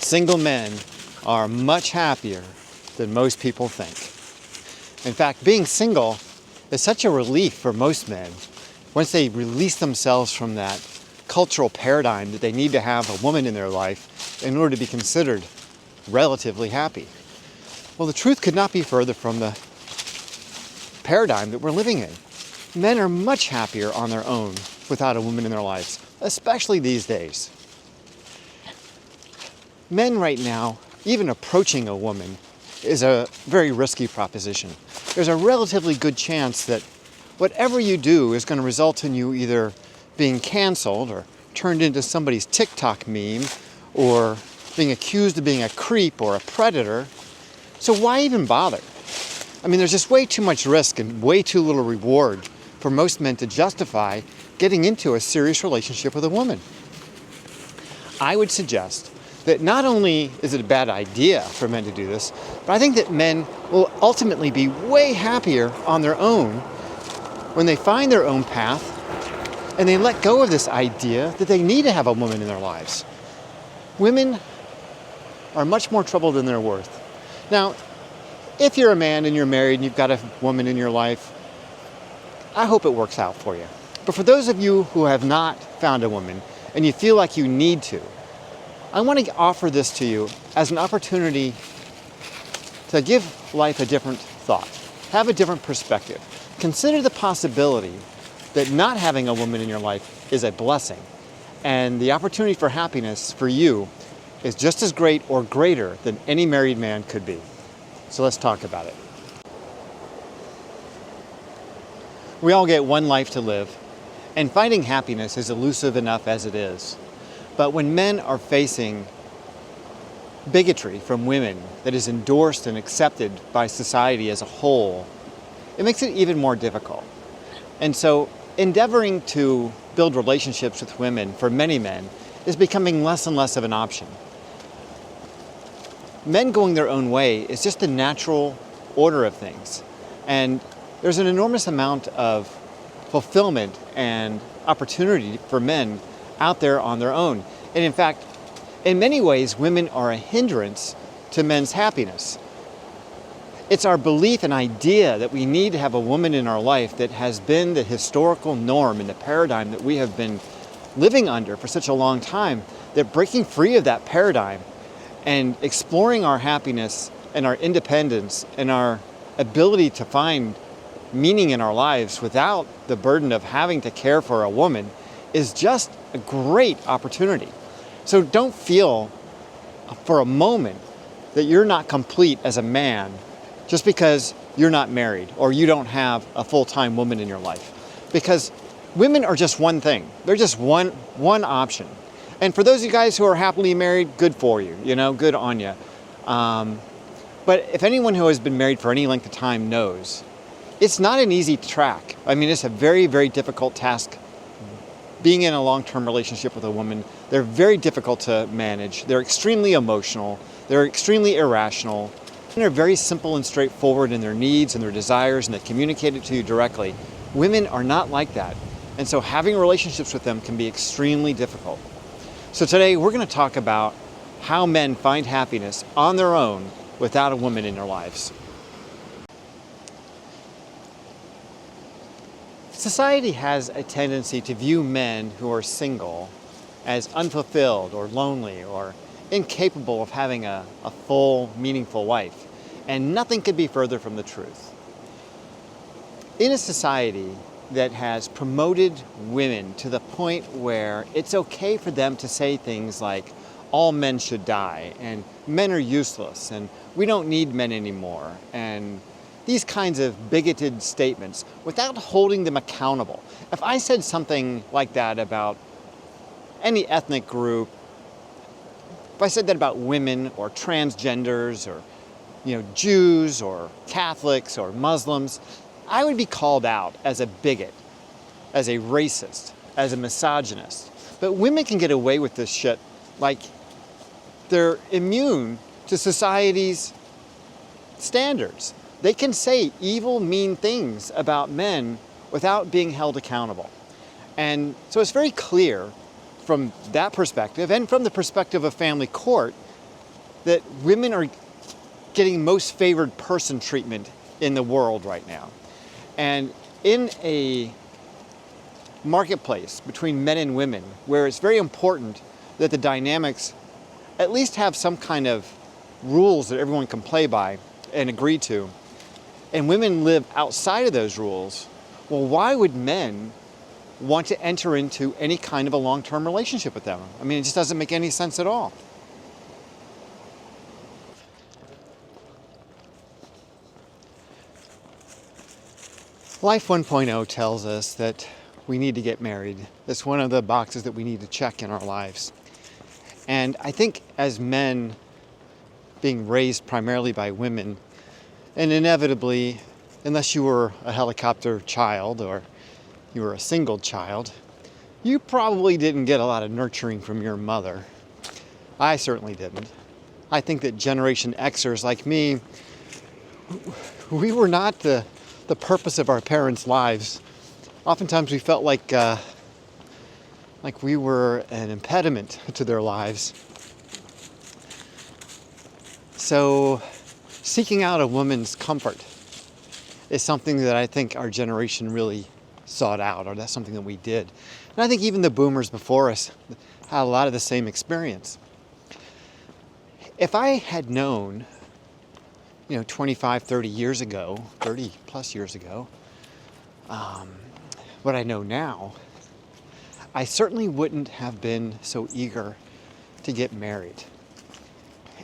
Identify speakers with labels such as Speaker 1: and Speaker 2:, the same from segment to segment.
Speaker 1: single men are much happier than most people think. In fact, being single is such a relief for most men once they release themselves from that cultural paradigm that they need to have a woman in their life in order to be considered relatively happy. Well, the truth could not be further from the paradigm that we're living in. Men are much happier on their own without a woman in their lives, especially these days. Men right now, even approaching a woman, is a very risky proposition. There's a relatively good chance that whatever you do is going to result in you either being canceled or turned into somebody's TikTok meme or being accused of being a creep or a predator. So why even bother? I mean, there's just way too much risk and way too little reward for most men to justify getting into a serious relationship with a woman. I would suggest that not only is it a bad idea for men to do this, but I think that men will ultimately be way happier on their own when they find their own path and they let go of this idea that they need to have a woman in their lives. Women are much more trouble than they're worth. Now, if you're a man and you're married and you've got a woman in your life, I hope it works out for you. But for those of you who have not found a woman and you feel like you need to, I want to offer this to you as an opportunity to give life a different thought, have a different perspective. Consider the possibility that not having a woman in your life is a blessing, and the opportunity for happiness for you is just as great or greater than any married man could be. So let's talk about it. We all get one life to live, and finding happiness is elusive enough as it is. But when men are facing bigotry from women that is endorsed and accepted by society as a whole, it makes it even more difficult. And so endeavoring to build relationships with women for many men is becoming less and less of an option. Men going their own way is just the natural order of things. And there's an enormous amount of fulfillment and opportunity for men out there on their own. And in fact, in many ways, women are a hindrance to men's happiness. It's our belief and idea that we need to have a woman in our life that has been the historical norm and the paradigm that we have been living under for such a long time, that breaking free of that paradigm and exploring our happiness and our independence and our ability to find meaning in our lives without the burden of having to care for a woman is just a great opportunity. So don't feel for a moment that you're not complete as a man just because you're not married or you don't have a full-time woman in your life. Because women are just one thing. They're just one option. And for those of you guys who are happily married, good for you, good on you. But if anyone who has been married for any length of time knows, it's not an easy track. I mean, it's a very, very difficult task being in a long-term relationship with a woman. They're very difficult to manage. They're extremely emotional. They're extremely irrational. And they're very simple and straightforward in their needs and their desires, and they communicate it to you directly. Women are not like that. And so having relationships with them can be extremely difficult. So today we're going to talk about how men find happiness on their own without a woman in their lives. Society has a tendency to view men who are single as unfulfilled or lonely or incapable of having a full, meaningful life. And nothing could be further from the truth. In a society that has promoted women to the point where it's okay for them to say things like, all men should die, and men are useless, and we don't need men anymore, and these kinds of bigoted statements without holding them accountable. If I said something like that about any ethnic group, if I said that about women or transgenders or Jews or Catholics or Muslims, I would be called out as a bigot, as a racist, as a misogynist. But women can get away with this shit like they're immune to society's standards. They can say evil, mean things about men without being held accountable. And so it's very clear from that perspective and from the perspective of family court that women are getting most favored person treatment in the world right now. And in a marketplace between men and women, where it's very important that the dynamics at least have some kind of rules that everyone can play by and agree to, and women live outside of those rules, well, why would men want to enter into any kind of a long-term relationship with them? I mean, it just doesn't make any sense at all. Life 1.0 tells us that we need to get married. That's one of the boxes that we need to check in our lives. And I think as men being raised primarily by women, and inevitably, unless you were a helicopter child or you were a single child, you probably didn't get a lot of nurturing from your mother. I certainly didn't. I think that Generation Xers like me, we were not the purpose of our parents' lives. Oftentimes we felt like we were an impediment to their lives. So seeking out a woman's comfort is something that I think our generation really sought out, or that's something that we did. And I think even the boomers before us had a lot of the same experience. If I had known, 25, 30 years ago, 30 plus years ago, what I know now, I certainly wouldn't have been so eager to get married.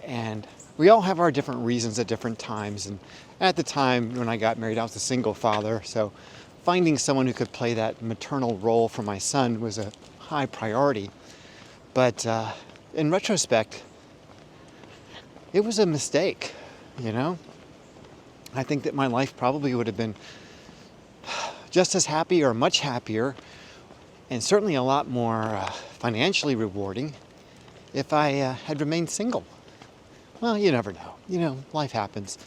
Speaker 1: And we all have our different reasons at different times. And at the time when I got married, I was a single father. So finding someone who could play that maternal role for my son was a high priority. But in retrospect, it was a mistake, I think that my life probably would have been just as happy or much happier, and certainly a lot more financially rewarding if I had remained single. Well, you never know. Life happens.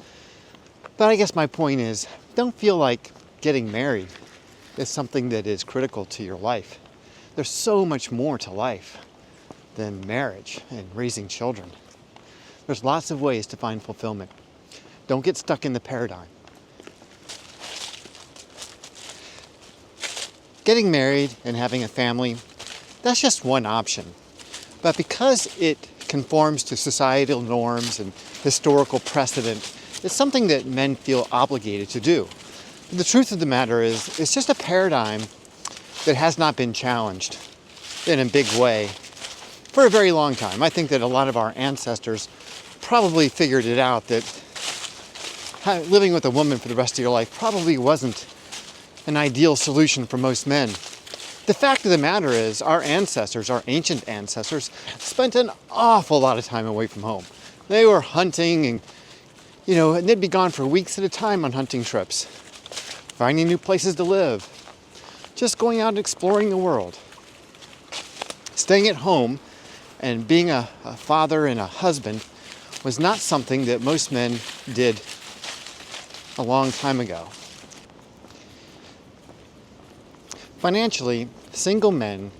Speaker 1: But I guess my point is, don't feel like getting married is something that is critical to your life. There's so much more to life than marriage and raising children. There's lots of ways to find fulfillment. Don't get stuck in the paradigm. Getting married and having a family, that's just one option. But because it conforms to societal norms and historical precedent, it's something that men feel obligated to do. The truth of the matter is, it's just a paradigm that has not been challenged in a big way for a very long time. I think that a lot of our ancestors probably figured it out, that living with a woman for the rest of your life probably wasn't an ideal solution for most men. The fact of the matter is, our ancestors, our ancient ancestors, spent an awful lot of time away from home. They were hunting and they'd be gone for weeks at a time on hunting trips, finding new places to live, just going out and exploring the world. Staying at home and being a father and a husband was not something that most men did a long time ago. Financially, single men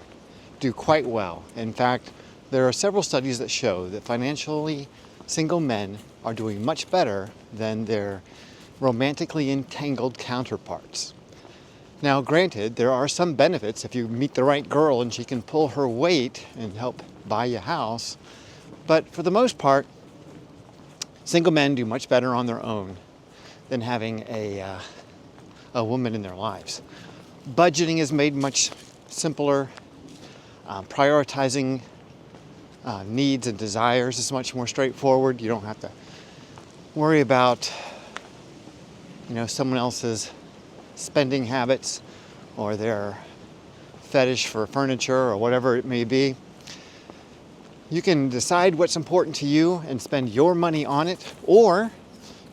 Speaker 1: do quite well. In fact, there are several studies that show that financially single men are doing much better than their romantically entangled counterparts. Now, granted, there are some benefits if you meet the right girl and she can pull her weight and help buy you a house. But for the most part, single men do much better on their own than having a woman in their lives. Budgeting is made much simpler. Prioritizing needs and desires is much more straightforward. You don't have to worry about, someone else's spending habits or their fetish for furniture or whatever it may be. You can decide what's important to you and spend your money on it, or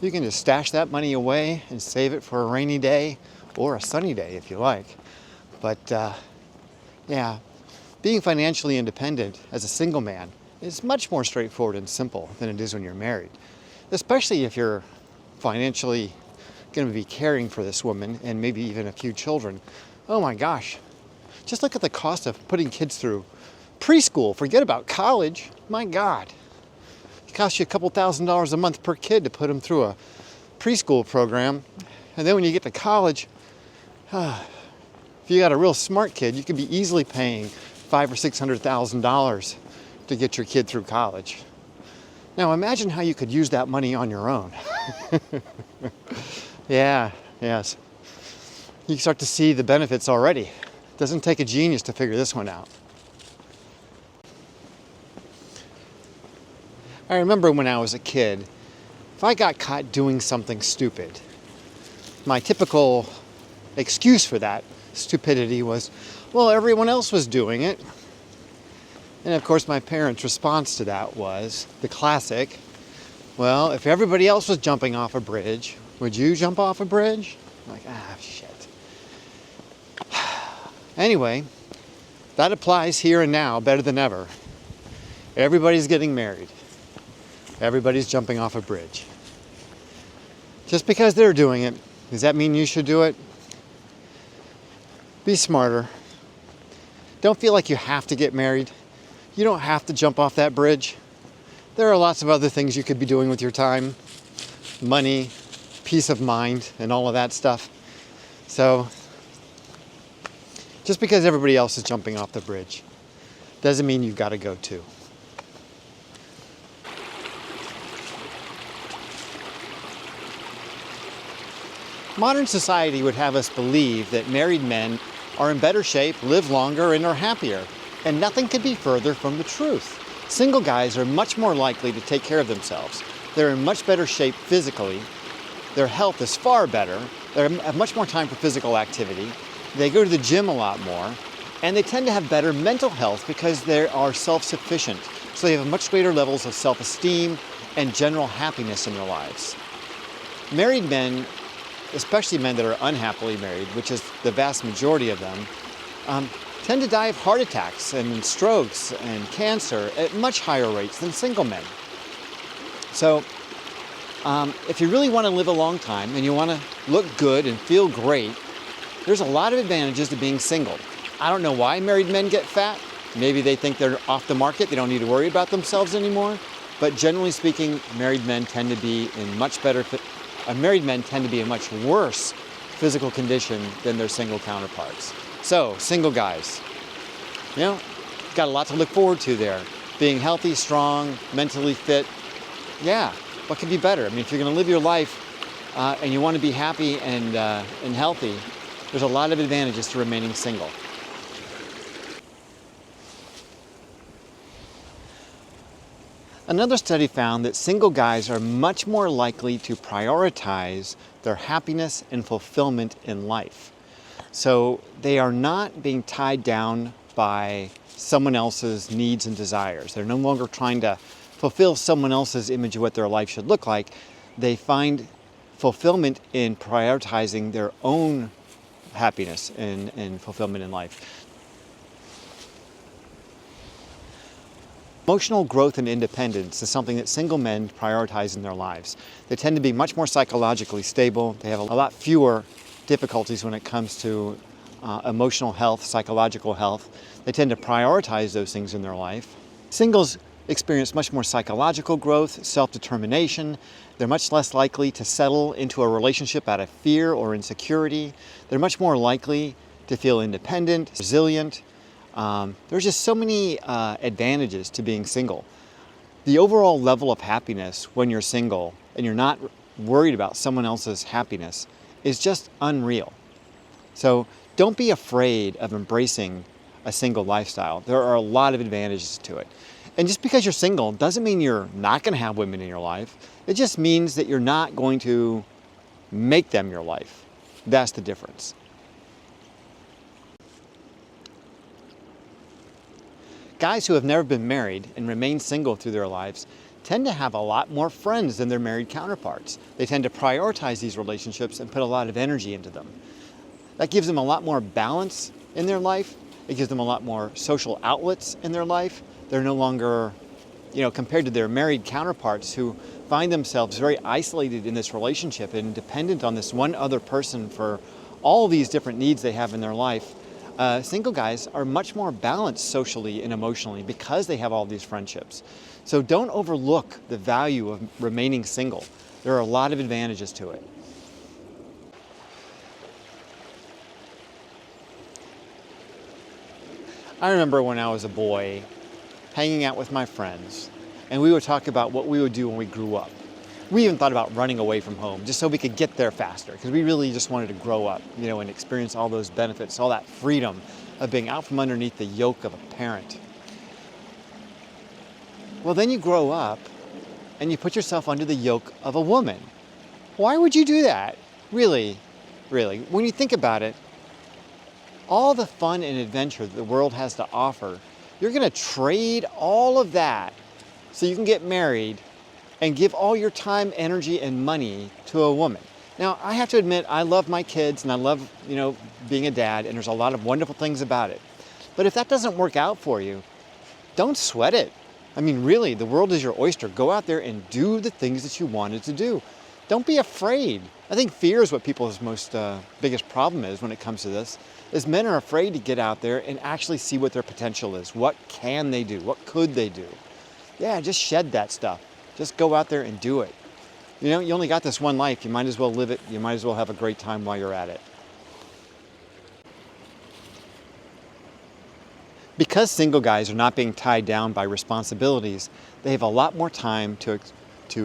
Speaker 1: you can just stash that money away and save it for a rainy day or a sunny day if you like. But being financially independent as a single man is much more straightforward and simple than it is when you're married, especially if you're financially going to be caring for this woman and maybe even a few children. Oh my gosh, just look at the cost of putting kids through preschool. Forget about college. My God, It costs you a couple $1,000s a month per kid to put them through a preschool program. And then when you get to college, if you got a real smart kid, you could be easily paying $500,000 or $600,000 to get your kid through college. Now imagine how you could use that money on your own. Yes. You start to see the benefits already. It doesn't take a genius to figure this one out. I remember when I was a kid, if I got caught doing something stupid, my typical excuse for that stupidity was, well, everyone else was doing it. And of course, my parents' response to that was the classic, well, if everybody else was jumping off a bridge, would you jump off a bridge? I'm like, shit. Anyway, that applies here and now better than ever. Everybody's getting married. Everybody's jumping off a bridge. Just because they're doing it, does that mean you should do it? Be smarter. Don't feel like you have to get married. You don't have to jump off that bridge. There are lots of other things you could be doing with your time. Money, peace of mind, and all of that stuff. So, just because everybody else is jumping off the bridge doesn't mean you've got to go too. Modern society would have us believe that married men are in better shape, live longer, and are happier. And nothing could be further from the truth. Single guys are much more likely to take care of themselves. They're in much better shape physically. Their health is far better. They have much more time for physical activity. They go to the gym a lot more. And they tend to have better mental health because they are self-sufficient. So they have much greater levels of self-esteem and general happiness in their lives. Married men, especially men that are unhappily married, which is the vast majority of them, tend to die of heart attacks and strokes and cancer at much higher rates than single men. So if you really want to live a long time and you want to look good and feel great, there's a lot of advantages to being single. I don't know why married men get fat. Maybe they think they're off the market, they don't need to worry about themselves anymore. But generally speaking, married men tend to be in much worse physical condition than their single counterparts. So, single guys, got a lot to look forward to there. Being healthy, strong, mentally fit. Yeah, what could be better? I mean, if you're going to live your life and you want to be happy and healthy, there's a lot of advantages to remaining single. Another study found that single guys are much more likely to prioritize their happiness and fulfillment in life. So they are not being tied down by someone else's needs and desires. They're no longer trying to fulfill someone else's image of what their life should look like. They find fulfillment in prioritizing their own happiness and fulfillment in life. Emotional growth and independence is something that single men prioritize in their lives. They tend to be much more psychologically stable. They have a lot fewer difficulties when it comes to emotional health, psychological health. They tend to prioritize those things in their life. Singles experience much more psychological growth, self-determination. They're much less likely to settle into a relationship out of fear or insecurity. They're much more likely to feel independent, resilient. There's just so many advantages to being single. The overall level of happiness when you're single and you're not worried about someone else's happiness is just unreal. So don't be afraid of embracing a single lifestyle. There are a lot of advantages to it. And just because you're single doesn't mean you're not going to have women in your life. It just means that you're not going to make them your life. That's the difference. Guys who have never been married and remain single through their lives tend to have a lot more friends than their married counterparts. They tend to prioritize these relationships and put a lot of energy into them. That gives them a lot more balance in their life. It gives them a lot more social outlets in their life. They're no longer, compared to their married counterparts who find themselves very isolated in this relationship and dependent on this one other person for all these different needs they have in their life. Single guys are much more balanced socially and emotionally because they have all these friendships. So don't overlook the value of remaining single. There are a lot of advantages to it. I remember when I was a boy hanging out with my friends, and we would talk about what we would do when we grew up. We even thought about running away from home just so we could get there faster, because we really just wanted to grow up, and experience all those benefits, all that freedom of being out from underneath the yoke of a parent. Well, then you grow up and you put yourself under the yoke of a woman. Why would you do that? Really, when you think about it, all the fun and adventure that the world has to offer, you're going to trade all of that so you can get married and give all your time, energy, and money to a woman. Now, I have to admit, I love my kids and I love, being a dad, and there's a lot of wonderful things about it. But if that doesn't work out for you, don't sweat it. I mean, really, the world is your oyster. Go out there and do the things that you wanted to do. Don't be afraid. I think fear is what people's most biggest problem is when it comes to this, is men are afraid to get out there and actually see what their potential is. What can they do? What could they do? Yeah, just shed that stuff. Just go out there and do it. You only got this one life. You might as well live it. You might as well have a great time while you're at it. Because single guys are not being tied down by responsibilities, they have a lot more time to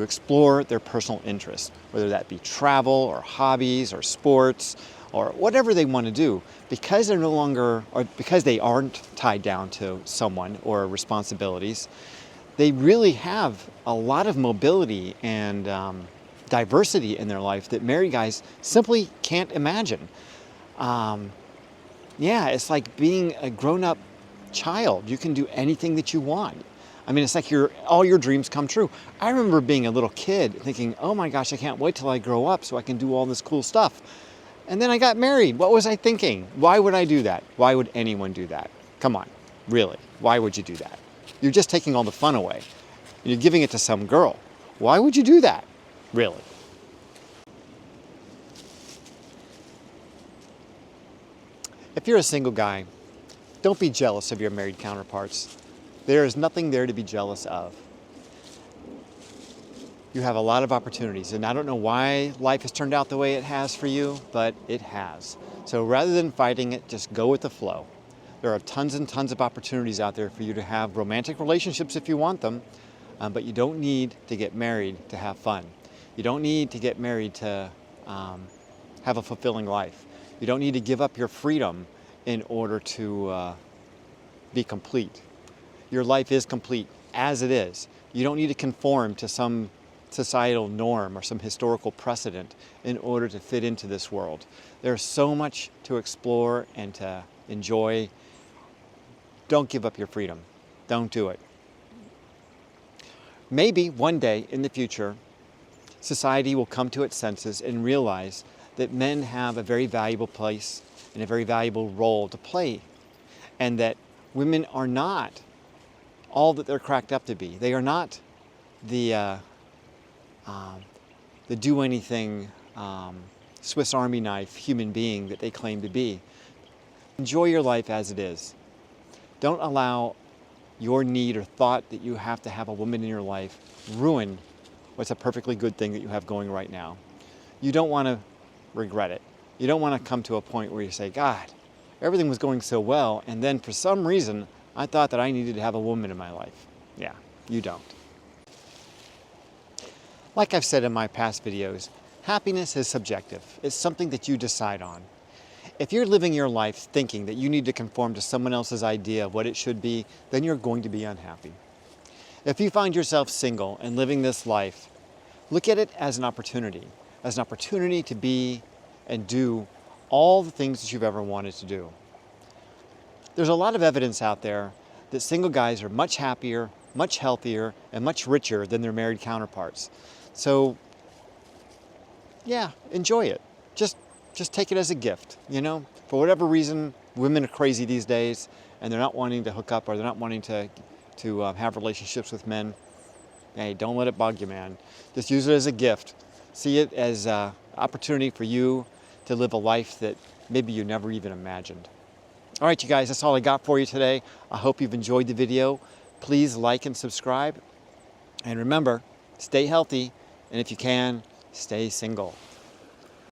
Speaker 1: explore their personal interests, whether that be travel or hobbies or sports or whatever they want to do. Because they're no longer, or because they aren't tied down to someone or responsibilities, they really have a lot of mobility and diversity in their life that married guys simply can't imagine. It's like being a grown-up child. You can do anything that you want. I mean, it's like all your dreams come true. I remember being a little kid thinking, oh my gosh, I can't wait till I grow up so I can do all this cool stuff. And then I got married. What was I thinking? Why would I do that? Why would anyone do that? Come on, really, why would you do that? You're just taking all the fun away. You're giving it to some girl. Why would you do that? Really? If you're a single guy, don't be jealous of your married counterparts. There is nothing there to be jealous of. You have a lot of opportunities, and I don't know why life has turned out the way it has for you, but it has. So rather than fighting it, just go with the flow. There are tons and tons of opportunities out there for you to have romantic relationships if you want them, but you don't need to get married to have fun. You don't need to get married to have a fulfilling life. You don't need to give up your freedom in order to be complete. Your life is complete as it is. You don't need to conform to some societal norm or some historical precedent in order to fit into this world. There's so much to explore and to enjoy. Don't give up your freedom. Don't do it. Maybe one day in the future, society will come to its senses and realize that men have a very valuable place and a very valuable role to play, and that women are not all that they're cracked up to be. They are not the do-anything Swiss Army knife human being that they claim to be. Enjoy your life as it is. Don't allow your need or thought that you have to have a woman in your life ruin what's a perfectly good thing that you have going right now. You don't want to regret it. You don't want to come to a point where you say, God, everything was going so well, and then for some reason, I thought that I needed to have a woman in my life. Yeah, you don't. Like I've said in my past videos, happiness is subjective. It's something that you decide on. If you're living your life thinking that you need to conform to someone else's idea of what it should be, then you're going to be unhappy. If you find yourself single and living this life, look at it as an opportunity to be and do all the things that you've ever wanted to do. There's a lot of evidence out there that single guys are much happier, much healthier, and much richer than their married counterparts. So, yeah, enjoy it. Just take it as a gift, For whatever reason, women are crazy these days, and they're not wanting to hook up or they're not wanting to have relationships with men. Hey, don't let it bug you, man. Just use it as a gift. See it as an opportunity for you to live a life that maybe you never even imagined. All right, you guys, that's all I got for you today. I hope you've enjoyed the video. Please like and subscribe. And remember, stay healthy, and if you can, stay single.